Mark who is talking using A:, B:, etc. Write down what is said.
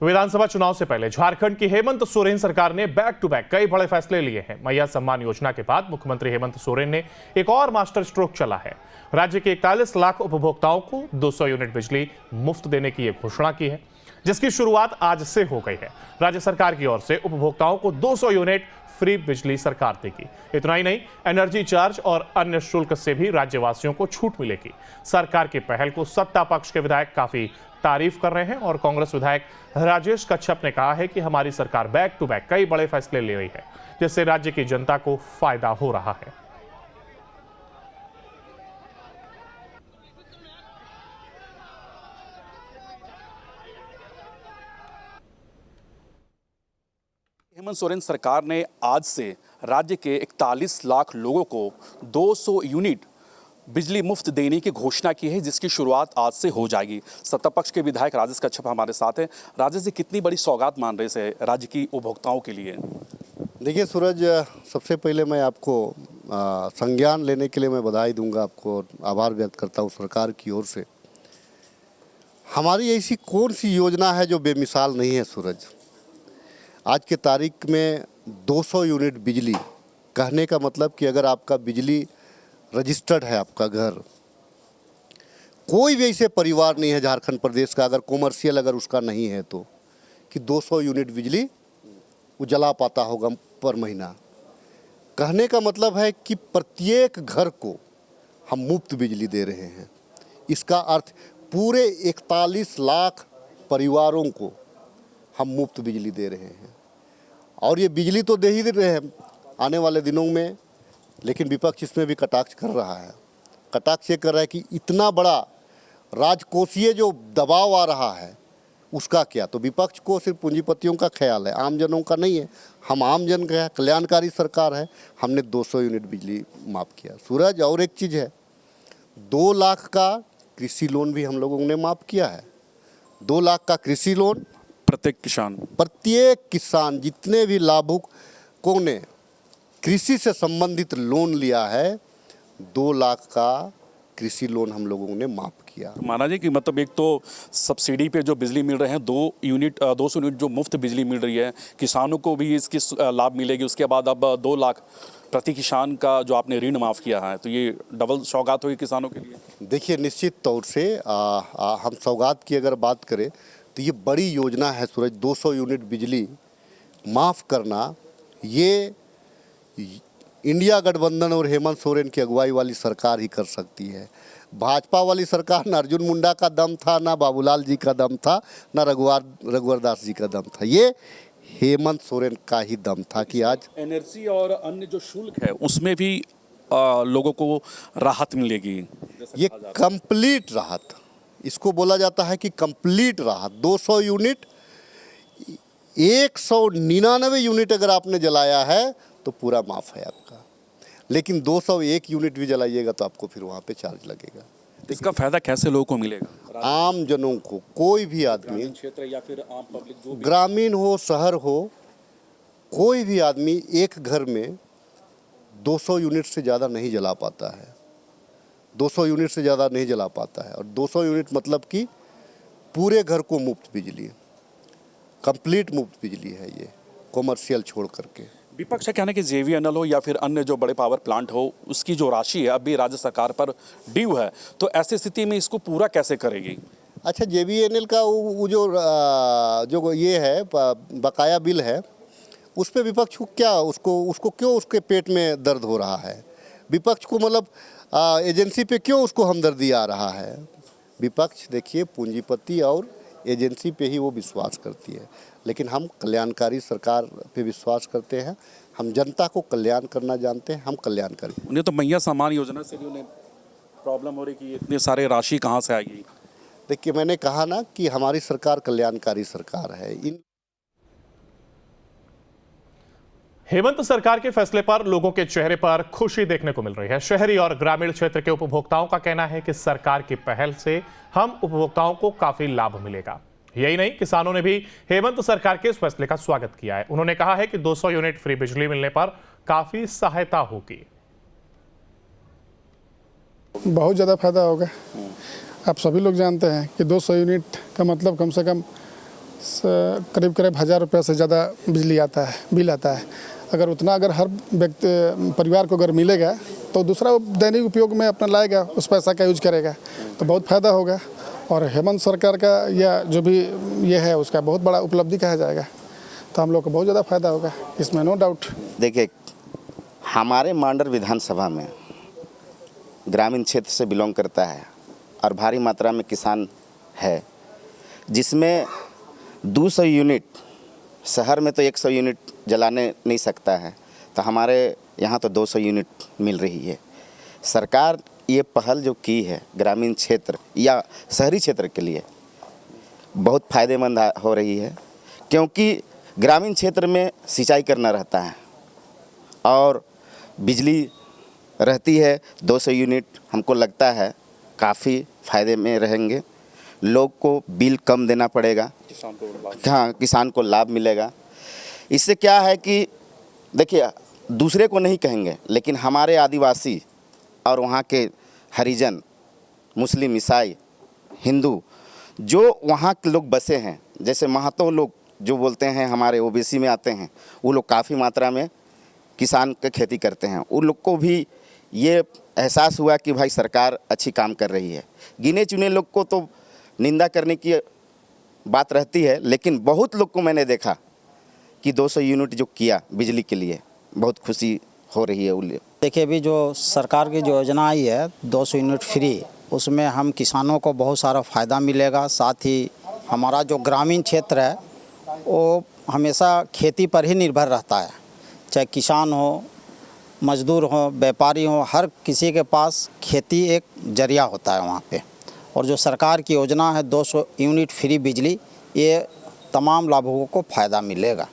A: विधानसभा चुनाव से पहले झारखंड की हेमंत सोरेन सरकार ने बैक टू बैक कई बड़े फैसले लिए हैं। मैया सम्मान योजना के बाद मुख्यमंत्री हेमंत सोरेन ने एक और मास्टर स्ट्रोक चला है। राज्य के 41 लाख उपभोक्ताओं को 200 यूनिट बिजली मुफ्त देने की घोषणा की है, जिसकी शुरुआत आज से हो गई है। राज्य सरकार की ओर से उपभोक्ताओं को 200 यूनिट फ्री बिजली सरकार देगी। इतना ही नहीं, एनर्जी चार्ज और अन्य शुल्क से भी राज्यवासियों को छूट मिलेगी। सरकार की पहल को सत्ता पक्ष के विधायक काफी तारीफ कर रहे हैं और कांग्रेस विधायक राजेश कच्छप ने कहा है कि हमारी सरकार बैक टू बैक कई बड़े फैसले ले रही है, जिससे राज्य की जनता को फायदा हो रहा है।
B: हेमंत सोरेन सरकार ने आज से राज्य के 41 लाख लोगों को 200 यूनिट बिजली मुफ्त देने की घोषणा की है, जिसकी शुरुआत आज से हो जाएगी। सत्ता पक्ष के विधायक राजेश कच्छप हमारे साथ हैं। राजेश जी, कितनी बड़ी सौगात मान रहे से राज्य की उपभोक्ताओं के लिए?
C: देखिए सूरज, सबसे पहले मैं आपको संज्ञान लेने के लिए मैं बधाई दूंगा, आपको आभार व्यक्त करता हूं सरकार की ओर से। हमारी ऐसी कौन सी योजना है जो बेमिसाल नहीं है सूरज? आज के तारीख में 200 यूनिट बिजली कहने का मतलब कि अगर आपका बिजली रजिस्टर्ड है, आपका घर, कोई भी ऐसे परिवार नहीं है झारखंड प्रदेश का, अगर कॉमर्शियल अगर उसका नहीं है तो, कि 200 यूनिट बिजली वो जला पाता होगा पर महीना। कहने का मतलब है कि प्रत्येक घर को हम मुफ्त बिजली दे रहे हैं। इसका अर्थ पूरे 41 लाख परिवारों को हम मुफ्त बिजली दे रहे हैं। और ये बिजली तो दे ही रहे हैं आने वाले दिनों में, लेकिन विपक्ष इसमें भी कटाक्ष कर रहा है। कटाक्ष ये कर रहा है कि इतना बड़ा राजकोषीय जो दबाव आ रहा है उसका क्या। तो विपक्ष को सिर्फ पूंजीपतियों का ख्याल है, आम जनों का नहीं है। हम आम जन का कल्याणकारी सरकार है, हमने 200 यूनिट बिजली माफ़ किया। सूरज, और एक चीज़ है, 2 लाख का कृषि लोन भी हम लोगों ने माफ़ किया है। 2 लाख का कृषि लोन प्रत्येक किसान जितने भी लाभुकों ने कृषि से संबंधित लोन लिया है, 2 लाख का कृषि लोन हम लोगों ने माफ़ किया।
B: माना जी कि मतलब एक तो सब्सिडी पे जो बिजली मिल रहे हैं 200 यूनिट जो मुफ्त बिजली मिल रही है, किसानों को भी इसकी लाभ मिलेगी। उसके बाद अब 2 लाख प्रति किसान का जो आपने ऋण माफ़ किया है, तो ये डबल सौगात होगी किसानों के लिए।
C: देखिए, निश्चित तौर से हम सौगात की अगर बात करें तो ये बड़ी योजना है सूरज। 200 यूनिट बिजली माफ़ करना, ये इंडिया गठबंधन और हेमंत सोरेन की अगुवाई वाली सरकार ही कर सकती है। भाजपा वाली सरकार न अर्जुन मुंडा का दम था, ना बाबूलाल जी का दम था, ना रघुवर दास जी का दम था। ये हेमंत सोरेन का ही दम था कि आज
B: एनर्जी और अन्य जो शुल्क है उसमें भी लोगों को राहत मिलेगी।
C: ये कंप्लीट राहत, इसको बोला जाता है कि कंप्लीट राहत। 200 यूनिट, 199 यूनिट अगर आपने जलाया है तो पूरा माफ़ है आपका, लेकिन 201 यूनिट भी जलाइएगा तो आपको फिर वहाँ पे चार्ज लगेगा।
B: इसका फायदा कैसे लोगों को मिलेगा?
C: आम जनों को, कोई भी आदमी,
B: क्षेत्र या फिर आम पब्लिक, जो
C: ग्रामीण हो शहर हो, कोई भी आदमी एक घर में 200 यूनिट से ज़्यादा नहीं जला पाता है। 200 यूनिट से ज़्यादा नहीं जला पाता है। और 200 यूनिट मतलब कि पूरे घर को मुफ्त बिजली, कंप्लीट मुफ्त बिजली है ये, कॉमर्शियल छोड़ करके।
B: विपक्ष का कहना है कि जेवीएनएल हो या फिर अन्य जो बड़े पावर प्लांट हो, उसकी जो राशि है अभी राज्य सरकार पर ड्यू है, तो ऐसी स्थिति में इसको पूरा कैसे करेगी?
C: अच्छा, जेवीएनएल का वो जो ये है बकाया बिल है, उस पर विपक्ष को क्या, उसको क्यों उसके पेट में दर्द हो रहा है? विपक्ष को मतलब एजेंसी पे क्यों उसको हमदर्दी आ रहा है? विपक्ष देखिए पूंजीपति और एजेंसी पे ही वो विश्वास करती है, लेकिन हम कल्याणकारी सरकार पे विश्वास करते हैं। हम जनता को कल्याण करना जानते हैं, हम कल्याणकारी।
B: उन्हें तो मैया सम्मान योजना से भी उन्हें प्रॉब्लम हो रही कि इतने सारे राशि कहाँ से आएगी।
C: देखिए, मैंने कहा ना कि हमारी सरकार कल्याणकारी सरकार है।
A: हेमंत सरकार के फैसले पर लोगों के चेहरे पर खुशी देखने को मिल रही है। शहरी और ग्रामीण क्षेत्र के उपभोक्ताओं का कहना है कि सरकार की पहल से हम उपभोक्ताओं को काफी लाभ मिलेगा। यही नहीं, किसानों ने भी हेमंत सरकार के इस फैसले का स्वागत किया है। उन्होंने कहा है कि 200 यूनिट फ्री बिजली मिलने पर काफी सहायता होगी।
D: बहुत ज़्यादा फायदा होगा। आप सभी लोग जानते हैं कि 200 यूनिट का मतलब कम से कम करीब करीब 1000 रुपये से ज़्यादा बिजली आता है, बिल आता है। अगर उतना अगर हर व्यक्ति परिवार को अगर मिलेगा तो दूसरा दैनिक उपयोग में अपना लाएगा, उस पैसा का यूज करेगा तो बहुत फ़ायदा होगा। और हेमंत सरकार का या जो भी ये है उसका बहुत बड़ा उपलब्धि कहा जाएगा, तो हम लोग को बहुत ज़्यादा फ़ायदा होगा, इसमें नो डाउट।
E: देखिए, हमारे मांडर विधानसभा में ग्रामीण क्षेत्र से बिलोंग करता है और भारी मात्रा में किसान है, जिसमें 200 यूनिट, शहर में तो 100 यूनिट जलाने नहीं सकता है, तो हमारे यहाँ तो 200 यूनिट मिल रही है। सरकार ये पहल जो की है ग्रामीण क्षेत्र या शहरी क्षेत्र के लिए बहुत फ़ायदेमंद हो रही है, क्योंकि ग्रामीण क्षेत्र में सिंचाई करना रहता है और बिजली रहती है 200 यूनिट। हमको लगता है काफ़ी फ़ायदे में रहेंगे, लोग को बिल कम देना पड़ेगा, हाँ, किसान को लाभ मिलेगा। इससे क्या है कि देखिए, दूसरे को नहीं कहेंगे, लेकिन हमारे आदिवासी और वहाँ के हरिजन, मुस्लिम, ईसाई, हिंदू जो वहाँ के लोग बसे हैं, जैसे महतो लोग जो बोलते हैं हमारे ओबीसी में आते हैं, वो लोग काफ़ी मात्रा में किसान की खेती करते हैं। उन लोग को भी ये एहसास हुआ कि भाई सरकार अच्छी काम कर रही है। गिने चुने लोग को तो निंदा करने की बात रहती है, लेकिन बहुत लोग को मैंने देखा कि 200 यूनिट जो किया बिजली के लिए, बहुत खुशी हो रही है उन्हें।
F: देखिए, अभी जो सरकार की जो योजना आई है 200 यूनिट फ्री, उसमें हम किसानों को बहुत सारा फ़ायदा मिलेगा। साथ ही हमारा जो ग्रामीण क्षेत्र है वो हमेशा खेती पर ही निर्भर रहता है, चाहे किसान हो, मजदूर हो, व्यापारी हो, हर किसी के पास खेती एक जरिया होता है वहाँ पे। और जो सरकार की योजना है 200 यूनिट फ्री बिजली, ये तमाम लाभुकों को फ़ायदा मिलेगा।